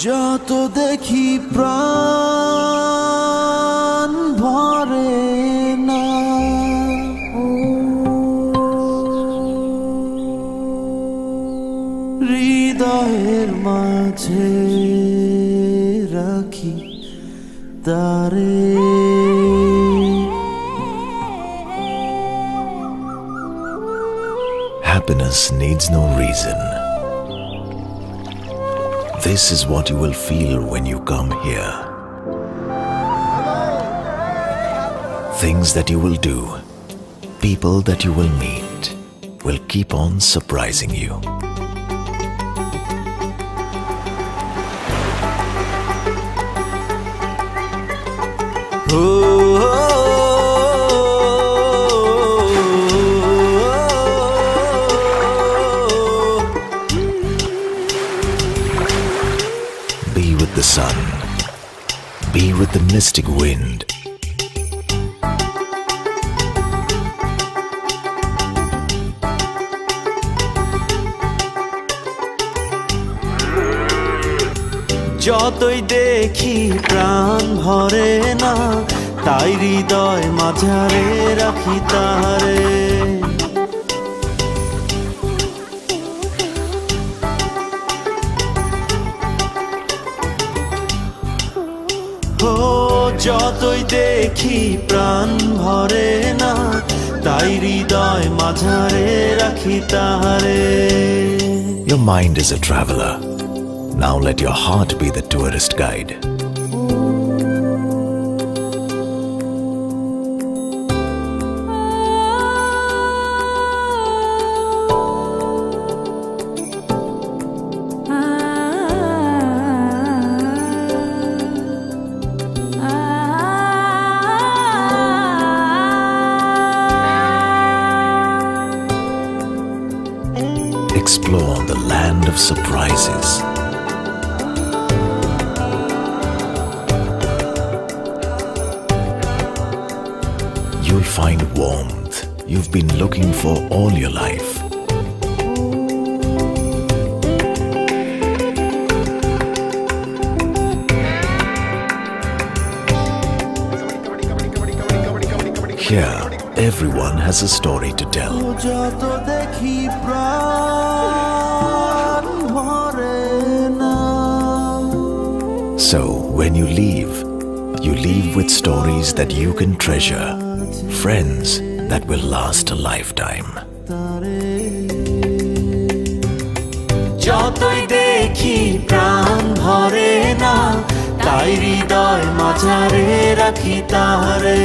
যত দেখি প্রাণ ভরে না, হৃদয়ের মাঝে রাখি তারে। Happiness needs no reason. This is what you will feel when you come here. Things that you will do, people that you will meet, will keep on surprising you. Be with the sun. Be with the mystic wind. যতই দেখি প্রাণ ভরে না, তাই হৃদয় মাঝারে রাখি তারে। ও যতই দেখি প্রাণ ভরে না, তাই হৃদয় মাঝারে রাখি তারে। Your mind is a traveler. Now let your heart be the tourist guide. Explore the land of surprises. You'll find warmth you've been looking for all your life. Here, everyone has a story to tell. যত দেখি প্রাণ ভরে না। So, when you leave with stories that you can treasure, friends that will last a lifetime. যতই দেখি প্রাণ ভরে না, তাই হৃদয় মাঝারে রাখি তারে।